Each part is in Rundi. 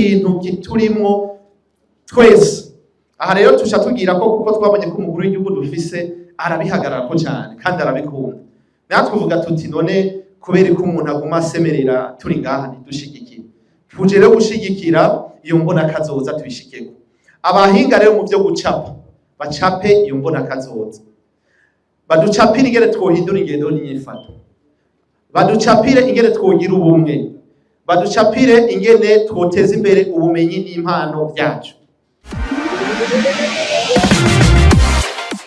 ikintu kiturimwo twese. Aha rero tusha tugira ko kuko twabonye ko umukuru w'igihugu dufise arabihagararako cyane kandi arabikunda. Natwe tuvuga tuti none kubera ko umuntu aguma asemerera turi ngaha ntidushigikire. Tuje rero gushigikira iyo mbona kazoza tubishikeko. Abahinga rero mu byo gucapa bacape iyo mbona kazoza. Baducapire ingene twohindura ingendo n'inyifato. Baducapire ingene twogira ubumwe. Baducapire ingene twoteza imbere ubumenyi n'impano byacu.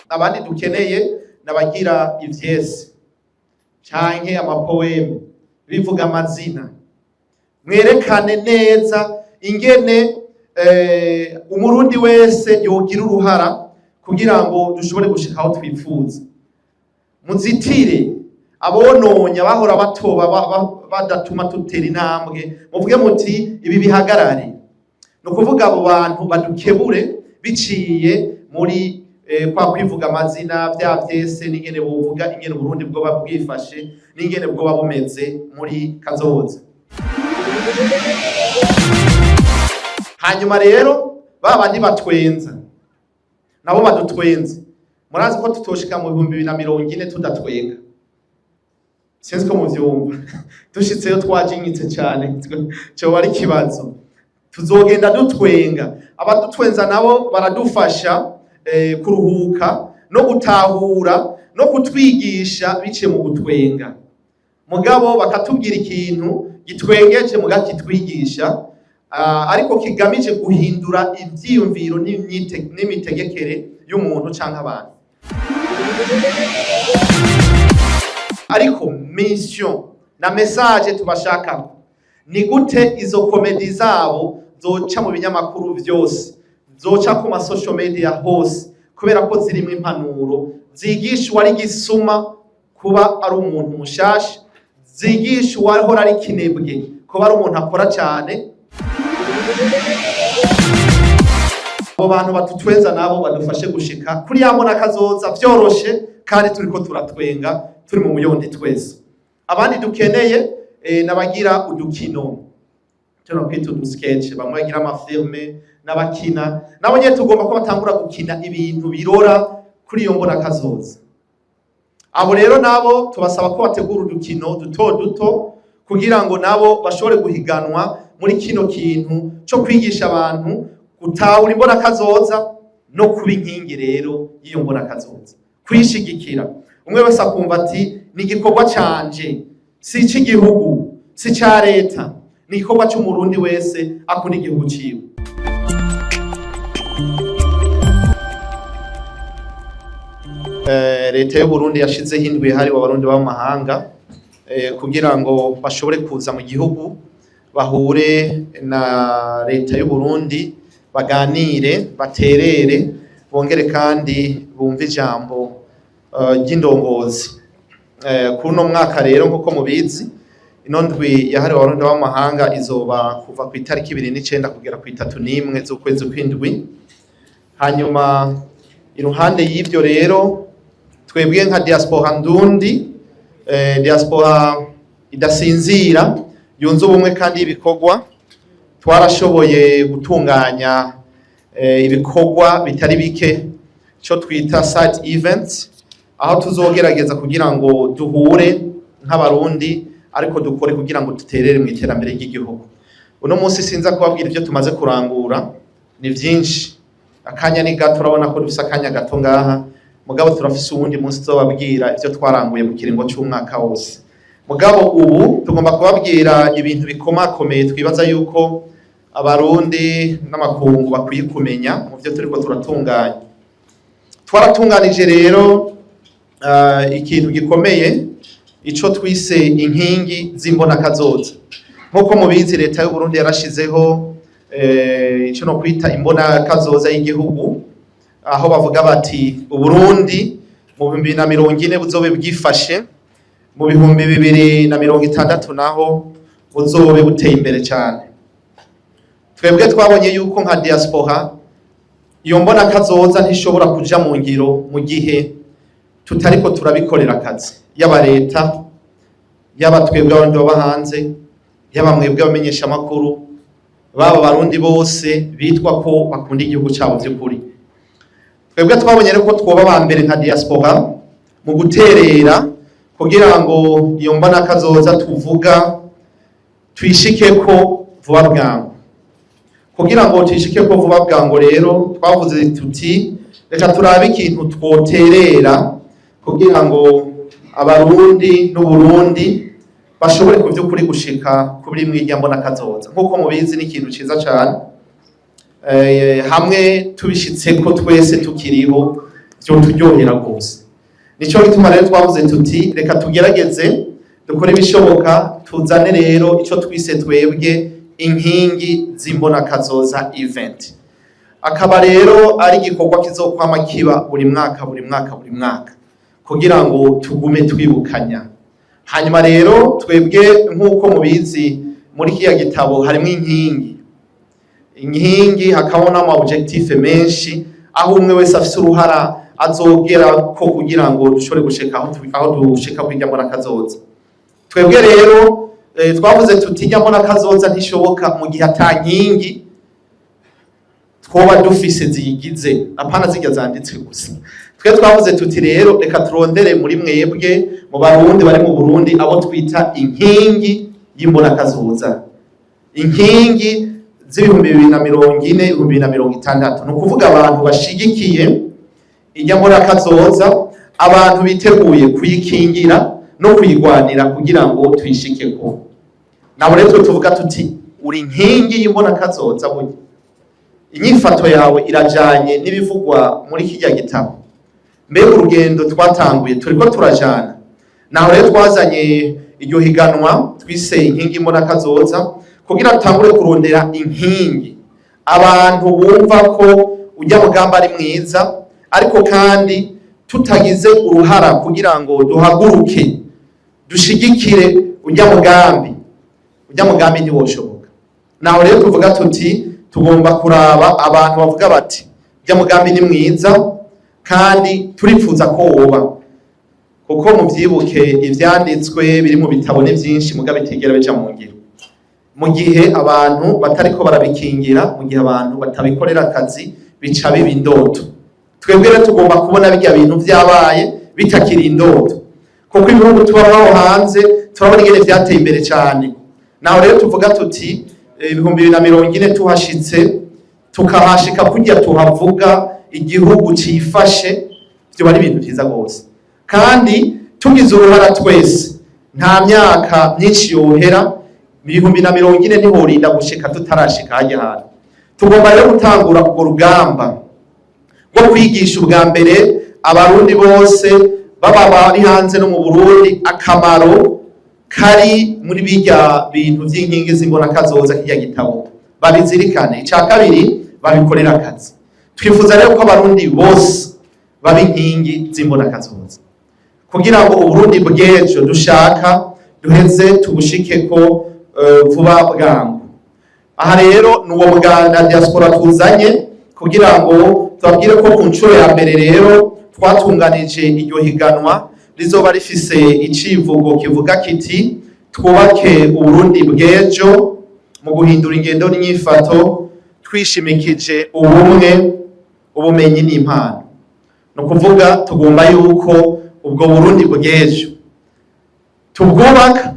Abandi dukeneye nabagira ivyese canke amapoeme bivuga amazina, mwerekane neza ingene umurundi wese yogira uruhara kugira ngo dushobore gushika aho twifuza. Muzitire abononya bahora batoba badatuma tutera intambwe, muvuge muti ibi bihagarare. No kuvuga abo bantu badukebure biciye muri kwa kwivuga amazina vya vyese n'ingene bovuga ingene Burundi bwo babwifashe n'ingene bwo babumeze muri kazoza. Hanyuma rero babandi batwenza nabo badutwenze, murazi ko tutoshika mu 2040 tudatwenga. Sinzi ko muvyumva dushitseyo twajinyitse cyane cyo ari kibazo. Tuzogenda dutwenga, abadutwenza nabo baradufasha kuruhuka no gutahura no kutwigisha biciye mu gutwenga. Mugabo bakatubwira ikintu gitwengeje mugakitwigisha ariko kigamije guhindura ivyiyumviro n'imitegekere y'umuntu canke abantu. Ariko mission na message tubashaka ni gute izo komedi zabo zoca mu binyamakuru vyose, zoca ku ma social media hose, kubera ko zirimo impanuro zigisha wari gisuma kuba ari umuntu mushasha, zigisha wahora ari kinebwe kuba ari umuntu akora cyane. Abo bantu batutwenza nabo badufashe gushika kuri yabona kazoza vyoroshe kandi turiko turatwenga turi mu muyondi twese. Abandi dukeneye nabagira udukino cyo kwita udusketch, bamwe bagira amafilme n'abakina nabo nye tugomba ko batangura gukina ibintu birora kuri iyo mbona kazoza. Abo rero nabo tubasaba ko bategura udukino duto kugira ngo nabo bashobore guhiganwa muri kino kintu cyo kwigisha abantu gutahura imbona kazoza no kuba inkingi rero iyo mbona kazoza, kwishigikira. Umwe wese akumva ati ni igikorwa canje, si icy'igihugu, si cya leta, ni igikorwa cy'umurundi wese akunda igihugu ciwe. Leta y'u Burundi yashizeho indwi hariwe abarundi b'amahanga kugira ngo bashobore kuza mu gihugu bahure na leta y'u Burundi, baganire, baterere, bongere kandi bumve ijambo ry'indongozi. Kuri uno mwaka rero nk'uko mubizi ino ndwi yahariwe abarundi b'amahanga izoba kuva ku itariki 29 kugera ku 31 z'ukwezi kw'indwi. Hanyuma iruhande y'ivyo rero twebwe nka diaspora ndundi, diaspora idasinzira yunze ubumwe kandi ibikorwa, twarashoboye gutunganya ibikorwa bitari bike cyo twita side events, aho tuzogerageza kugira ngo duhure nk'abarundi ariko dukore kugira ngo duterere mu iterambere ry'igihugu. Uno munsi sinza kubabwira ibyo tumaze kurangura, ni byinshi, akanya ni gato, urabona ko dufise akanya gato ngaha, mugabo turafise uwundi munsi tuzobabwira ibyo twaranguye mu kiringo cy'umwaka wose. Mugabo ubu tugomba kubabwira ibintu bikomakomeye twibaza yuko abarundi n'amakungu bakwiye kumenya mu byo turiko turatunganya. Twaratunganije rero ikintu gikomeye ico twise inkingi z'imbona kazoza. Nkuko mubizi leta y'u Burundi yarashizeho ico no kwita imbona kazoza y'igihugu, aho bavuga bati Uburundi mu 2040 buzobe bwifashe, mu 2060 naho buzobe buteye imbere cyane. Twebwe twabonye yuko nka diaspora iyo mbona kazoza ntishobora kuja mu ngiro mu gihe tutariko turabikorera akazi, yaba leta, yaba twebwe abandi baba hanze, yaba mwebwe abamenyesha makuru, baba barundi bose bitwa ko bakunda igihugu cyabo by'ukuri. Twebwe twabonye rero ko twoba ba mbere nka diaspora mu guterera kugira ngo iyo mbona kazoza tuvuga twishike ko vuba bwangu. Kugira ngo twishike ko vuba bwangu rero twavuze tuti reka turabe ikintu twoterera kugira ngo abarundi n'uburundi bashobore ku by'ukuri gushika kuri mwirya mbona kazoza. Nkuko mubizi ni ikintu ciza cyane, hamwe tubishitse ko twese tukiriho byo turyohera rwose. Nico gituma rero twavuze tuti reka tugerageze dukore ibishoboka tuzane rero ico twise twebwe inkingi z'imbona kazoza event. Akaba rero ari igikorwa kizokwama kiba buri mwaka kugira ngo tugume twibukanya. Hanyuma rero twebwe nkuko mubizi muri kiya gitabo harimo inkingi hakabona ama objectif menshi aho umwe wese afise uruhara azogera ko kugira ngo dushobore gushika aho dushika kwirya mbona kazoza. Twebwe rero twavuze tutirya mbona kazoza ntishoboka mu gihe atankingi twoba dufise ziyigize, apana zijya zanditse gusa. Twe twavuze tuti rero reka turondere muri mwebwe mu barundi bari mu Burundi abo twita inkingi y'imbona kazoza, inkingi z'ibihumbi 2040 2060. No kuvuga abantu bashigikiye irya mbona kazoza, abantu biteguye kuyikingira no kuyigwanira kugira ngo twishike ko. Nabo rero tuvuga tuti uri inkingi y'imbona kazoza. Burya inyifato yawe irajanye n'ibivugwa muri kijya gitabo. Mbega urugendo twatanguye turiko turajana, naho rero twazanye iryo higanwa twise inkingi y'imbona kazoza kugira tutangure kurondera inkingi, abantu bumva ko ujya mugamba ari mwiza, ariko kandi tutagize uruhara kugira ngo duhaguruke dushigikire ujya mugambi ntiwoshoboka. Naho rero tuvuga tuti tugomba kuraba abantu bavuga bati ujya mugambi ni mwiza kandi turifuza ko woba, kuko muvyibuke ivyanditswe biri mu bitabo ni vyinshi mugabe bitegera beja mu ngiro. Mu gihe abantu batariko barabikingira, mu gihe abantu batabikorera akazi, bica biba indoto. Twebwe rero tugomba kubona bijya bintu vyabaye bitakiri indoto, kuko ibihugu tubaho hanze turabona ingene vyateye imbere cyane. Naho rero tuvuga tuti 2040 tuhashitse tukahashika kujya tuhavuga igihugu cifashe, byo bari ibintu byiza gose. Kandi tugize uruhara twese, nta myaka myinshi yohera 2040 nihorinda gushika tutarashika hajya hano. Tugomba rero gutangura urwo rugamba rwo kwigisha ubwa mbere abarundi bose baba bari hanze no mu Burundi akamaro kari muri bijya bintu by'inkingi z'imbona kazoza kijya gitabo, babizirikane. Ica kabiri babikorera akazi. Twifuza rero ko abarundi bose baba inkingi z'imbona kazoza kugira ngo Uburundi bw'ejo dushaka duheze tubushike ko vuba bwangu. Aha rero nuwo muganda diaspora tuzanye kugira ngo tubabwire ko ku nshuro ya mbere rero twatunganije iryo higanwa rizoba rifise icivugo kivuga kiti twubake Uburundi bw'ejo mu guhindura ingendo n'inyifato twishimikije ubumwe, ubumenyi n'impano. No kuvuga tugomba yuko ubwo Burundi bw'ejo tubwubaka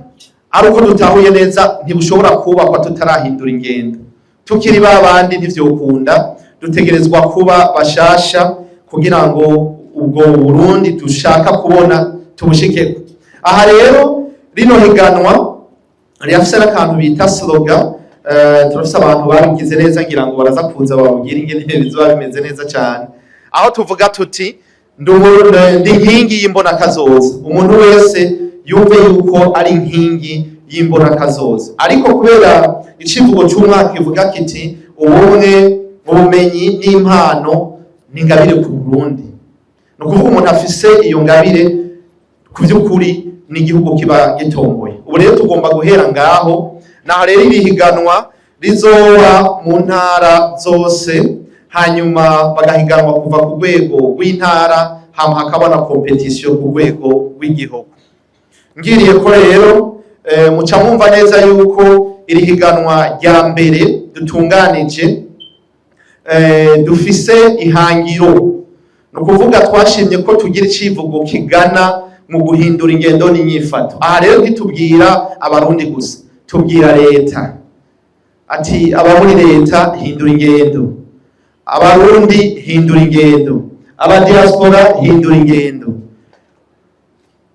ari uko dutahuye neza ntibushobora kubakwa tutarahindura ingendo. Tukiri babandi ntivyokunda, dutegerezwa kuba bashasha kugira ngo ubwo Burundi dushaka kubona tubushike. Aha rero rino higanwa rifise n'akantu bita slogan, turafise abantu babigize neza ngira ngo baraza kuza babwira ingene bizoba bimeze neza cyane. Aho tuvuga tuti ndi inkingi y'imbona kazoza, umuntu wese yumve yuko ari inkingi y'imbona kazoza. Ariko kubera icivugo cy'umwaka ivuga kiti ubumwe, ubumenyi n'impano n'ingabire ku Burundi, no kuvuga umuntu afise iyo ngabire ku by'ukuri n'igihugu kiba gitomboye. Ubu rero tugomba guhera ngaho, naho rero ibihiganwa rizoba mu ntara zose, hanyuma bagahiganwa kuva ku rwego rw'intara, hama hakabona competition ku rwego rw'igihugu. Ngiriye ko rero muca mwumva neza yuko iri higanwa rya mbere dutunganije dufise ihangiro, no kuvuga twashimye ko tugira icivugo kigana mu guhindura ingendo n'inyifato. Aha rero ntitubwira abarundi gusa, tubwira leta ati aba muri leta hindura ingendo, abarundi hindura ingendo, abadiaspora hindura ingendo,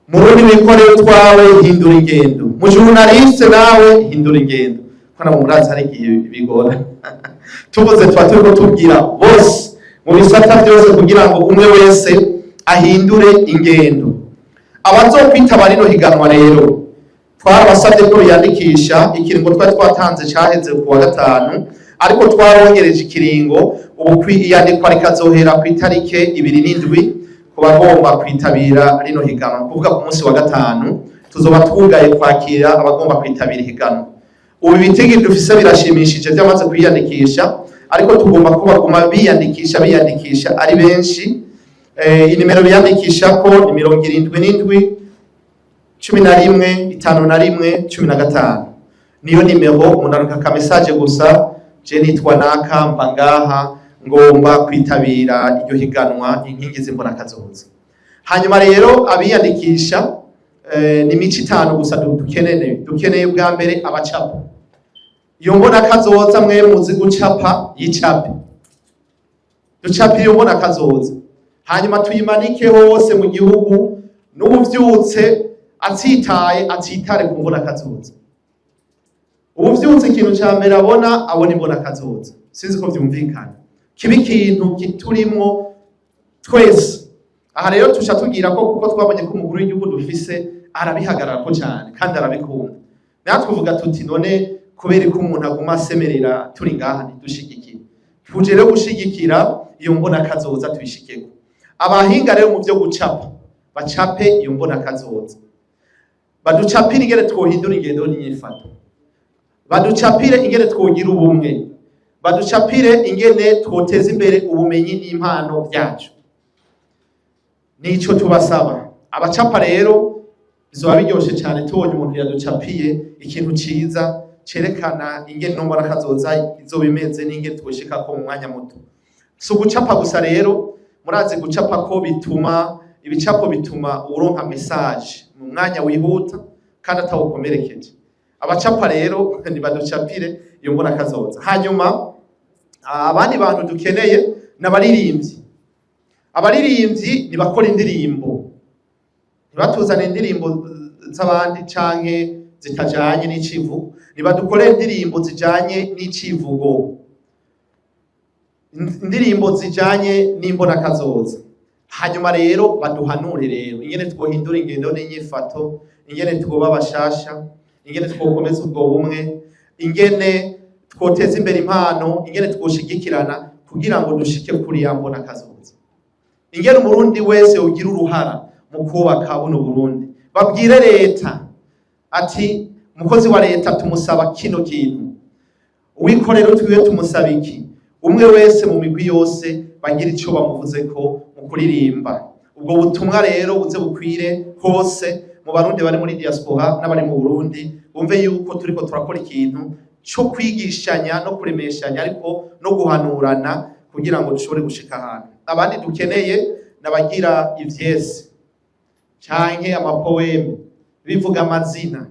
murundi wikoreye utwawe hindura ingendo, mu journaliste nawe hindura ingendo. Kana murazi hari igihe bigora tuvuze tuba turiko tubwira bose mu bisata byose kugira ngo umwe wese ahindure ingendo. Abazokwitaba rino higanwa rero twarabasabye ko biyandikisha, ikiringo twari twatanze caheze ku wa gatanu, ariko twarongereje ikiringo. Ubu iyandikwa rikazohera ku itarike 27 ku bagomba kwitabira rino higanwa, kuvuga ku munsi wa gatanu tuzoba twugaye kwakira abagomba kwitabira higanwa. Ubu ibitigi dufise birashimishije byamaze kwiyandikisha, ariko tugomba kubaguma biyandikisha ari benshi. Inimero biyandikisha ko ni 77 11 51 15. Niyo nimero mundaruka ka message gusa, je nitwa naka mba ngaha ngomba kwitabira iryo higanwa inkingi zimbona kazoza. Hanyuma rero abiyandikisha ni mici 5 gusa dukeneye bwa mbere abacapa. Iyo mbona kazoza mwe muzi gucapa yicape, ducape iyo mbona kazoza, hanyuma tuyimanike hose mu gihugu, n'ubuvyutse atsitare ku mbona kazoza. Ubuvyutse ikintu ca mbere abona imbona kazoza, sinzi ko vyumvikana, kibi ikintu kiturimwo twese. Aha rero tusha tugira ko kuko twabonye ko umukuru w'igihugu dufise arabihagarara ko cyane kandi arabikunda, natwe tuvuga tuti none kubera ko umuntu aguma asemerera turi ngaha ntidushigikire, tuje rero gushigikira iyo mbona kazoza tuyishikeko. Abahinga rero mu byo gucapa bacape iyo mbona kazoza, baducapire ingene twohindura ingendo n'inyifato, baducapire ingene twogira ubumwe, baducapire ingene twoteza imbere ubumenyi n'impano byacu. Nico tubasaba abacapa rero, bizoba biryoshe cyane tubonye umuntu yaducapiye ikintu ciza cerekana ingene nombora kazoza izoba imeze n'ingene twoshika ko mu mwanya muto. So gucapa gusa rero, murazi gucapa ko bituma ibicapo bituma uronka message mu mwanya wihuta kandi atawukomerekeje. Abacapa rero ni baducapire iyo mbona kazoza. Hanyuma abandi bantu dukeneye n'abaririmbyi. Abaririmbyi ni bakora indirimbo, nibatuzana indirimbo z'abandi canke zitajanye n'icivugo, nibadukore indirimbo zijanye n'icivugo, indirimbo zijanye n'imbona kazoza. Hanyuma rero baduhanure rero ingene twohindura ingendo n'inyifato, ingene twoba bashasha, ingene twokomeza ubwo bumwe, ingene twoteza imbere impano, ingene twoshigikirana kugira ngo dushike kuri ya mbona kazoza, ingene umurundi wese ugira uruhara mu kubaka buno Burundi. Babwire leta ati umukozi wa leta tumusaba kino kintu, uwikorera twiwe tumusaba iki, umwe wese mu migwi yose bagira ico bamuvuze ko mu kuririmba. Ubwo butumwa rero buze bukwire hose mu barundi bari muri diaspora n'abari mu Burundi, bumve yuko turiko turakora ikintu cyo kwigishanya no kuremeshanya, ariko no guhanurana kugira ngo dushobore gushika ahantu. Abandi dukeneye nabagira ivyese canke amapoeme bivuga amazina,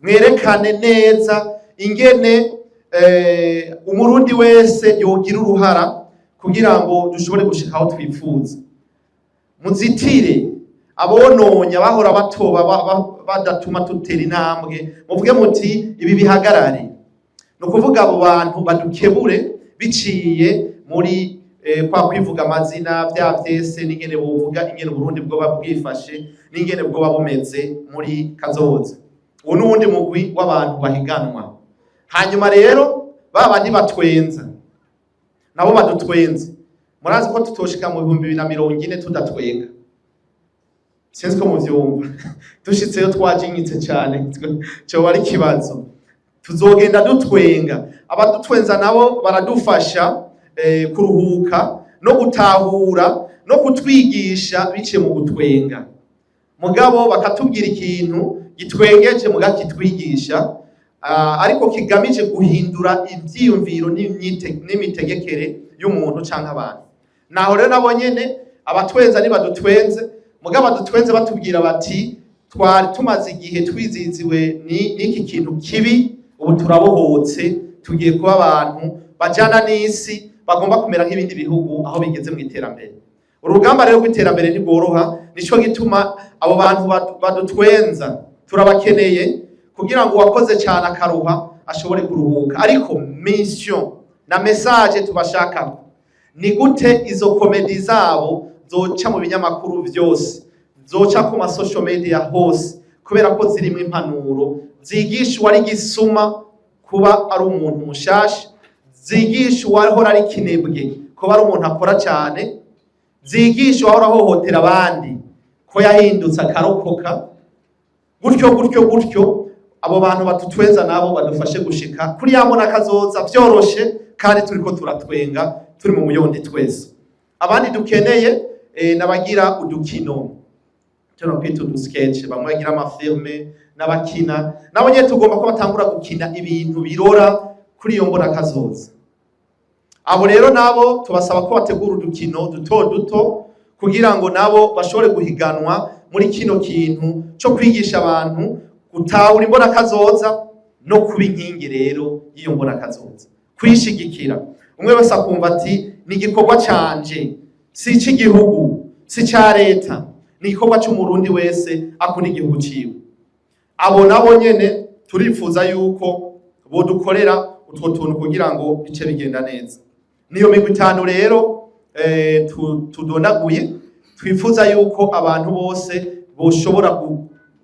mwerekane neza ingene umurundi wese yogira uruhara kugira ngo dushobore gushika aho twifuza. Muzitire abononya bahora batoba badatuma tutera intambwe, muvuge muti ibi bihagarare. No kuvuga abo bantu badukebure biciye muri kwa kwivuga amazina vya vyese, n'ingene bovuga ingene Burundi bwo bwifashe n'ingene bwo bumeze muri kazoza. Uwo n'uwundi mugwi w'abantu bahiganwa. Hanyuma rero babandi batwenza nabo badutwenze, murazi ko tutoshika mu 2040 tudatwenga, sinzi ko muvyumva. Dushitseyo twajinyitse cyane, cyo bari kibazo. Tuzogenda dutwenga, abadutwenza nabo baradufasha kuruhuka no gutahura no kutwigisha bice mu gutwenga. Mugabo bakatubwira ikintu gitwengeje mugakitwigisha, ariko kigamije guhindura ivyiyumviro n'imitegekere y'umuntu canke abantu. Naho rero nabo nyene abatwenza nibadutwenze, mugabo badutwenze batubwira bati twari tumaze igihe twiziziwe n'iki kintu kibi, ubu turabohotse, tugiye kuba abantu bajana n'isi, bagomba kumera nk'ibindi bihugu aho bigeze mu iterambere. Urugamba rero rw'iterambere ntigoroha, nico gituma abo bantu badutwenza turabakeneye kugira ngo uwakoze cyane akaruha ashobore kuruhuka. Ariko mission na message tubashaka ni gute izo komedi zabo zoca mu binyamakuru vyose, zoca ku ma social media hose, kubera ko zirimo impanuro zigisha uwari gisuma kuba ari umuntu mushasha, zigisha uwahora ari kinebwe kuba ari umuntu akora cyane, zigisha uwahora hohotera abandi ko yahindutse akarokoka. Gutyo abo bantu badutwenza nabo badufashe gushika kuri yambona kazoza vyoroshe, kandi turiko turatwenga turi mu muyondi twese. Abandi dukeneye nabagira udukino, cyo kwita udusketch, bamwe bagira amafilme n'abakina, nabo nyene tugomba ko batangura gukina ibintu birora kuri iyo mbona kazoza. Abo rero nabo tubasaba ko bategura udukino duto kugira ngo nabo bashobore guhiganwa muri kino kintu cyo kwigisha abantu gutahura imbona kazoza no kuba inkingi rero y'iyo mbona kazoza, kwishigikira. Umwe wese akumva ati ni igikorwa canje, si cy'igihugu, si cya leta, ni igikorwa cy'umurundi wese akunda igihugu ciwe. Abo nabo nyene turifuza yuko bodukorera utwo tuntu kugira ngo bice bigenda neza. Niyo migwi 5 rero tudondaguye, twifuza yuko abantu bose boshobora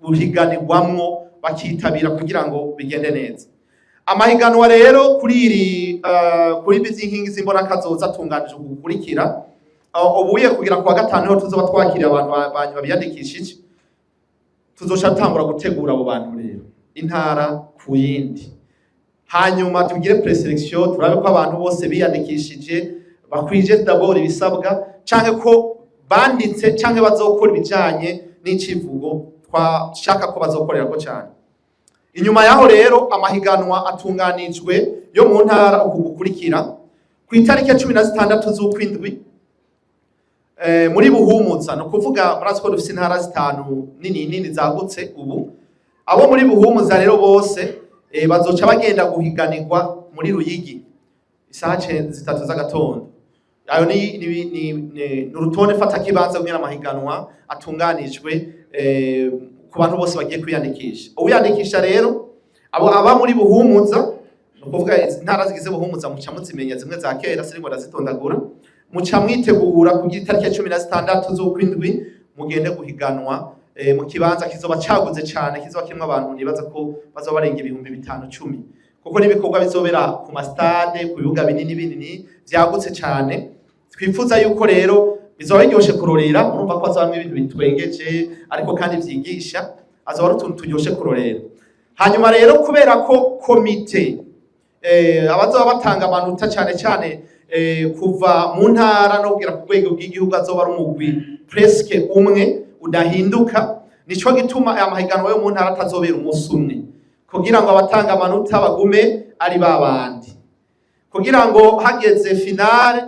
guhiganirwamwo bakitabira kugira ngo bigende neza. Amahiganwa rero kuri bizi nkingi zimbona kazoza tunganije gukurikira. Ubuye kugira kwa gatanu ho tuzoba twakira abantu babiyandikishije, tuzoca tangura gutegura abo bantu rero intara ku yindi, hanyuma tugire preselection, turabe ko abantu bose biyandikishije bakwije d'abord ibisabwa, canke ko banditse canke bazokora ibijanye n'icivugo twashaka ko bazokorera ko cyane. Inyuma yaho rero amahiganwa atunganijwe yo mu ntara ukugukurikira ku itariki 16 z'ukwindwi muri Buhumuza, no kuvuga murazi ko dufite intara 5 nini zagutse. Ubu abo muri Buhumuza rero bose bazoca bagenda guhiganirwa muri Ruyigi isaha 3 z'agatondo. Ayo ni urutonde fata kibanza kugira amahiganwa atunganijwe ku bantu bose bagiye kwiyandikisha. Ubiyandikisha rero aba muri Buhumuza, no kuvuga intara zigize Buhumuza muca muzimenya zimwe za kera siri ngo ndazitondagura, muca mwitegura kugira itariki 16 z'ukwindwi mugende guhiganwa mu kibanza kizoba caguze cyane, kizoba kirimo abantu nibaza ko bazoba barenga 5,510, kuko nibikorwa bizobera ku mastade, ku bibuga binini vyagutse cyane. Twifuza yuko rero bizoba biryoshe kurorera, urumva ko azabamwe ibintu bitwengeje ariko kandi vyigisha, azoba ari utuntu turyoshe kurorera. Hanyuma rero kubera ko komite abazoba batanga amanota cyane kuva mu ntara no kugira ku rwego rw'igihugu azoba ari umugwi presque umwe udahinduka, nico gituma aya mahiganwa yo mu ntara atazobera umunsi umwe, kugira ngo abatanga amanota bagume ari babandi, kugira ngo hageze finale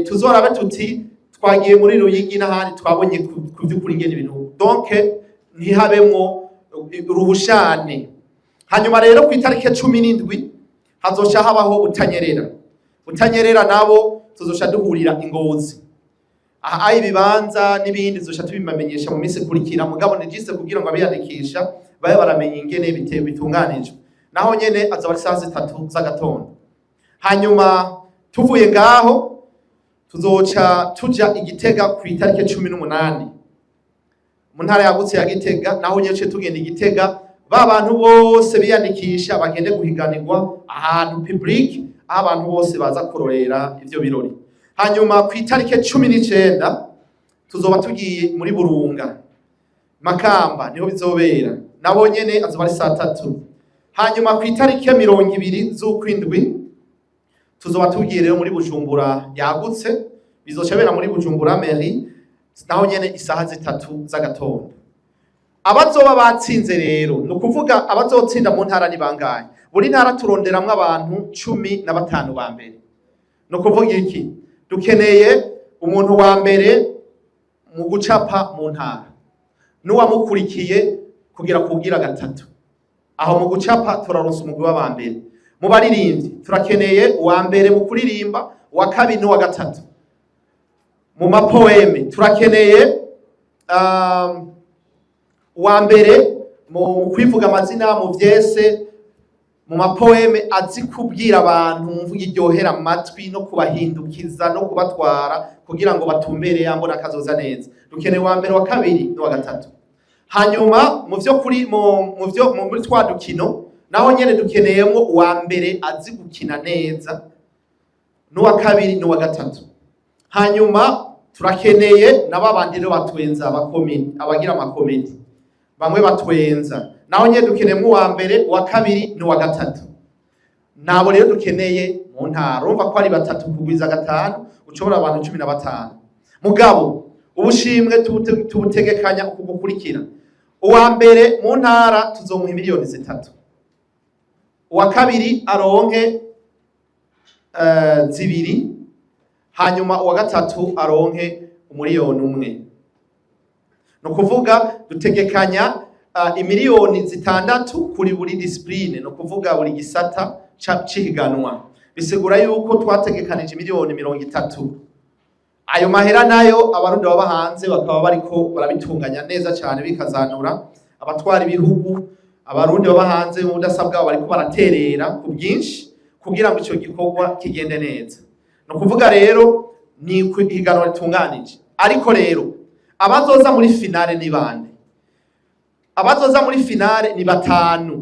tuzorabe tuti twagiye muri Ruyigi n'ahandi twabonye ku by'ukuri ngene ibintu, donc ntihabemwo uruhushane. Hanyuma rero ku itariki 17 hazoca habaho utanyerera nabo tuzoca duhurira Ingozi. Aha ibibanza n'ibindi tuzoca tubimamenyesha mu minsi kurikira, mugabo ni juste kugira ngo abiyandikisha babe baramenya ingene bitunganijwe. Naho nyene azoba ari saa 3 z'agatondo. Hanyuma tuvuye ngaho tuzoca tuja Igitega ku itariki 18 mu ntara yagutse ya Gitega. Naho nyece tugenda Igitega, bantu bose biyandikisha bagende guhiganirwa ahantu public, abantu bose baza kurorera ivyo birori. Hanyuma ku itariki 19 tuzoba tugiye muri Burunga, Makamba niho bizobera, nabo nyene azoba ari saa 3. Hanyuma ku itariki 20 z'ukwindwi tuzoba tugiye rero muri Bujumbura yagutse, bizocabera muri Bujumbura mairie, naho nyene isaha 3 z'agatondo. abazoba batsinze rero ni ukuvuga abazotsinda mu ntara ni bangahe? Buri ntara turonderamwo abantu 15 ba mbere. Ni ukuvuga iki? Dukeneye umuntu wa mbere mu gucapa mu ntara n'uwamukurikiye kugira kugira gatatu. Aho mu gucapa turaronsa umugwi w'abambere. Mu baririmbyi turakeneye uwa mbere mu kuririmba, uwa kabiri n'uwa gatatu. Mu mapoeme turakeneye uwa mbere mu kwivuga amazina mu vyese, mu mapoeme azi kubwira abantu mu mvugo iryohera amatwi no kubahindukiza no kubatwara kugira ngo batumbere yambona akazoza neza. Dukeneye uwa mbere, wa kabiri n'uwa gatatu. Hanyuma mu vyo kuri muri twa dukino naho nyene dukeneyemo uwa mbere azi gukina neza n'uwa kabiri n'uwa gatatu. Hanyuma turakeneye n'ababandi rero batwenza abakomedi, abagira amakomedi bamwe batwenza, naho nyene dukeneyemo uwa mbere, uwa kabiri n'uwa gatatu. Nabo rero dukeneye mu ntara. Urumva ko ari batatu kugwiza gatanu ucobora abantu 15. Mugabo ubushimwe tubutegekanya uku gukurikira: uwa mbere mu ntara tuzomuha miliyoni 3, uwa kabiri aronke 2, hanyuma uwa gatatu aronke 1,000,000. No kuvuga dutegekanya imiliyoni 6 kuri buri discipline, no kuvuga buri gisata cihiganwa. Bisigura yuko twategekanije miliyoni 30. Ayo mahera nayo abarundi baba hanze bakaba bariko barabitunganya neza cyane bikazanura. Abatwara ibihugu, abarundi baba hanze mu budasabwa bariko baraterera ku bwinshi kugira ngo ico gikorwa kigende neza. No kuvuga rero ni kwihiganwa ritunganije. Ariko rero abazoza muri finale ni bande? Abazoza muri finale ni 5.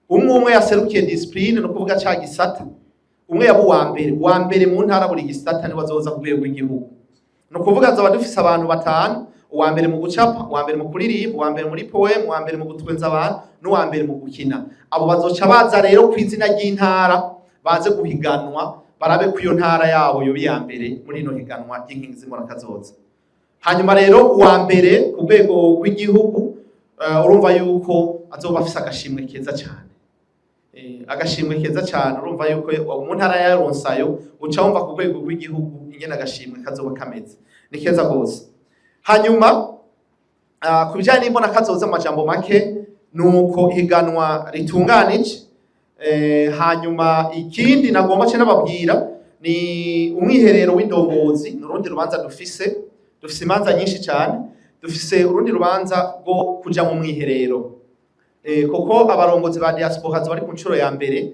Umwe yaserukiye discipline, no kuvuga ca gisata. Umwe yabo uwa mbere mu ntara buri gisata ni bazoza ku rwego rw'igihugu. No kuvuga zoba dufise abantu 5: uwa mbere mu gucapa, uwa mbere mu kuririmba, uwa mbere muri poem, uwa mbere mu gutwenza abantu, n'uwa mbere mu gukina. Abo bazoca baza rero ku izina ry'intara baze guhiganwa, barabe ku iyo ntara yabo yo ya mbere muri no higanwa ry'inkingi z'imurakazoza. Hanyuma rero uwa mbere ku rwego rw'igihugu urumva yuko azoba afise agashimwe keza cyane. Agashimwe keza cyane, urumva yuko mu ntara ya Ronsayo uca wumva ku rwego rw'igihugu ingena agashimwe kazoba kameze. Ni keza gose. Hanyuma kubijanye n'imbona kazoza amajambo make nuko higanwa ritunganije. Hanyuma ikindi nagomba cyo nababwira ni umwiherero w'indongozi. Nurundi rubanza dufise imanza nyinshi cyane. Dufise urundi rubanza rwo kuja mu mwiherero. Koko abarongozi ba diaspora bari ku ncuro ya mbere,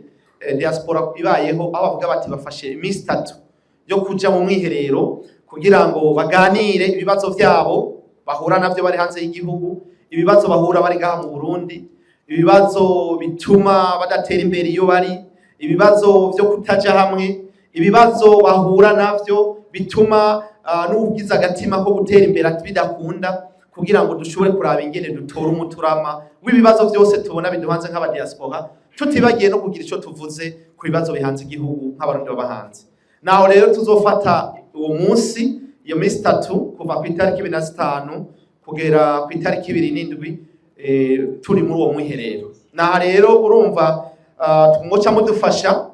diaspora ibayeho aho bavuga bati bafashe iminsi 3 yo kuja mu mwiherero kugira ngo baganire ibibazo vyabo bahura navyo bari hanze y'igihugu, ibibazo bahura bari ngaha mu Burundi, ibibazo bituma badatera imbere iyo bari, ibibazo vyo kutaja hamwe, ibibazo bahura navyo bituma n'ubugize agatima ko gutera imbere bidakunda, kugira ngo dushobore kuraba ingene dutora umuturama w'ibibazo byose tubona biduhanze nk'aba diaspora, tutibagiye no kugira ico tuvuze ku bibazo bihanze igihugu nk'abarundi b'abahanze. Naho rero tuzofata uwo munsi, iyo minsi 3 kuva ku itariki 25 kugera ku itariki 27 turi muri uwo mwiherero. Naho rero urumva tumuca mudufasha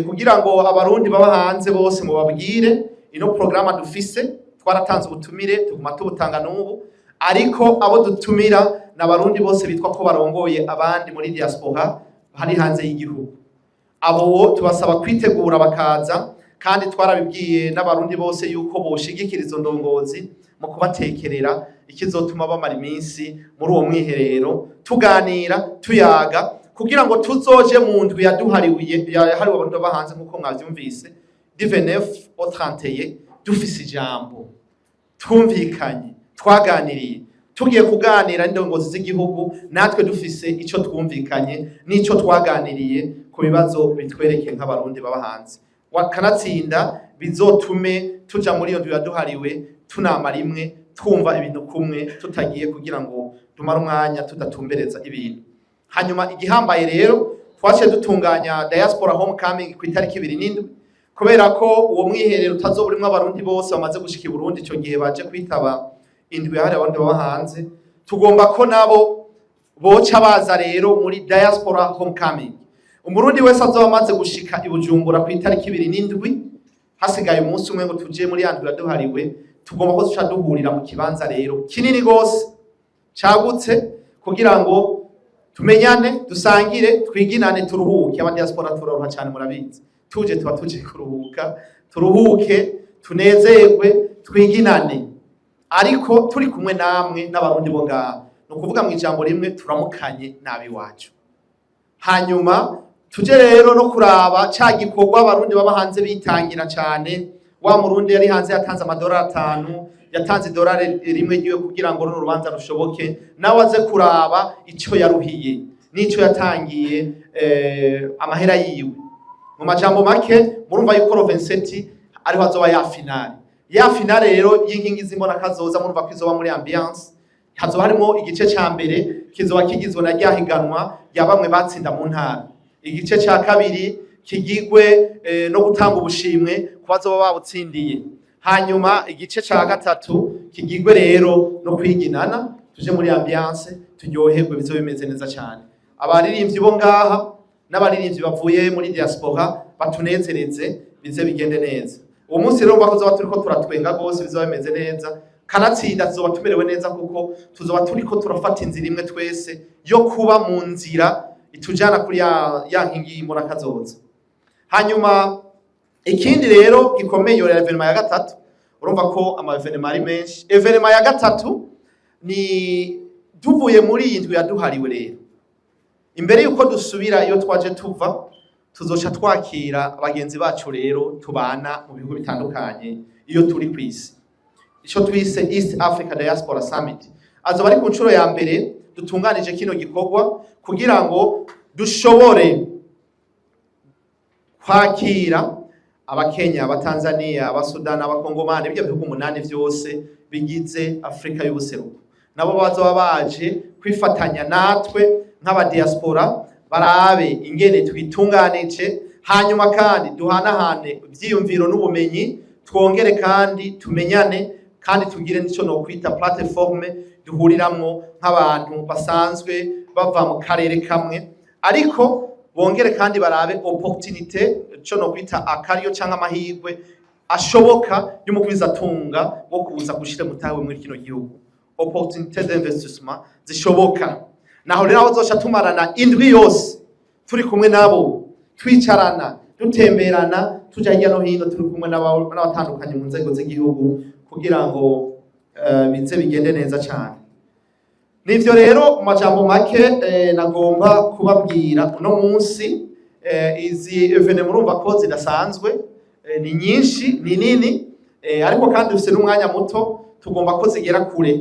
kugira ngo abarundi baba hanze bose mubabwire ino programa dufise. Twaratanze ubutumire tuguma tubutanga n'ubu, ariko abo dutumira n'abarundi bose bitwa ko barongoye abandi muri diaspora hari hanze y'igihugu. Abo tubasaba kwitegura bakaza, kandi twarabibwiye n'abarundi bose yuko boshigikira izo ndongozi mu kubatekerera ikizotuma bamara iminsi muri uwo mwiherero tuganira tuyaga, kugira ngo tuzoje mu ndwi yaduhariwe abantu bahanze nkuko mwavyumvise du 29 au 31 dufise ijambo, twumvikanye, twaganiriye, tugiye kuganira n'indongozi z'igihugu, natwe dufise ico twumvikanye n'ico twaganiriye ku bibazo bitwereke nk'abarundi baba hanze. Wakanatsinda bizotume tuja muri iyo ndwi yaduhariwe tunama rimwe, twumva ibintu kumwe, tutagiye kugira ngo tumara umwanya tudatumbereza ibintu. Hanyuma igihambaye rero twaciye dutunganya diaspora homecoming ku itariki 27, kubera ko uwo mwiherero utazoburimwo abarundi bose bamaze gushika i Burundi ico gihe baje kwitaba indwi yahariwe abandi baba hanze. tugomba ko nabo boca baza rero muri diaspora homecoming. Umurundi wese azoba amaze gushika i Bujumbura ku itariki 27 hasigaye umunsi umwe ngo tuje muri yandura duhariwe, tugomba ko duca duhurira mu kibanza rero kinini gose cagutse kugira ngo tumenyane, dusangire, twiginane, turuhuke. Aba diaspora turoha cyane murabizi, tuje tuba tuje kuruhuka, turuhuke, tunezerwe, twiginane, ariko turi kumwe namwe n'abarundi bo ngaho. No kuvuga mu ijambo rimwe, turamukanye nabi wacu. Hanyuma tuje rero no kuraba ca gikorwa abarundi baba hanze bitangira cyane. Wa murundi yari hanze yatanze amadolari 5, yatanze $1 ryiwe kugira ngo runo rubanza rushoboke, nawe aze kuraba ico yaruhiye n'ico yatangiye amahera yiwe. Mu majambo make murumva yuko Rovinseti ariho azoba ya finale rero y'inkingi z'imbona kazoza. Murumva ko izoba muri ambiance, hazoba harimo igice ca mbere kizoba kigizwe na ryahiganwa rya bamwe batsinda mu ntara, igice ca kabiri kigigwe no gutanga ubushimwe ku bazoba babutsindiye, hanyuma igice ca gatatu kigigwe rero no kwiginana, tuje muri ambiance turyoherwe, bizo bimeze neza cyane. Abaririmbyi bo ngaha n'abaririmbyi bavuye muri diaspora batunezereze, bize bigende neza. Uwo munsi rero mba kuzoba turiko turatwenga gose, bizoba bimeze neza, kanatsinda tuzoba tumerewe neza kuko tuzoba turiko turafata inzira imwe twese yo kuba mu nzira itujana kuri ya nkingi y'imbona kazoza. Hanyuma ikindi rero gikomeye yo evenement ya gatatu, urumva ko ama evenement ari menshi. Evenement ya gatatu ni tuvuye muri iyi ndwi yaduhariwe rero, imbere yuko dusubira iyo twaje tuva, tuzoca twakira abagenzi bacu rero tubana mu bihugu bitandukanye iyo turi kwisi. Ico twise East Africa Diaspora Summit azoba ari ku nshuro ya mbere dutunganije kino gikorwa kugira ngo dushobore kwakira Abakenya, Abatanzania, Abasudani, Abakongomani, ibyo bihugu 8 vyose bigize Afrika y'ubuseruko. Nabo bazoba baje kwifatanya natwe nk'aba diaspora, barabe ingene twitunganije, hanyuma kandi duhanahane ivyiyumviro n'ubumenyi, twongere kandi tumenyane, kandi tugire nico no kwita platforme duhuriramwo nk'abantu basanzwe bava mu karere kamwe, ariko bongere kandi barabe opportunité cyo no kwita akaryo cyangwa amahirwe ashoboka y'umukwiza tunga wo kuza gushira mutawe muri kino gihugu, opportunité d'investissement zishoboka. Naho rero azoca tumarana indwi yose turi kumwe nabo, twicarana, dutemberana, tuja hirya no hino, turi kumwe n'abatandukanye mu nzego z'igihugu kugira ngo bize bigende neza cyane. Nivyo rero majambo make nagomba kubabwira uno munsi. Izi evenement murumva ko zidasanzwe, ni nyinshi, ni nini, ariko kandi ufise n'umwanya muto, tugomba ko zigera kure.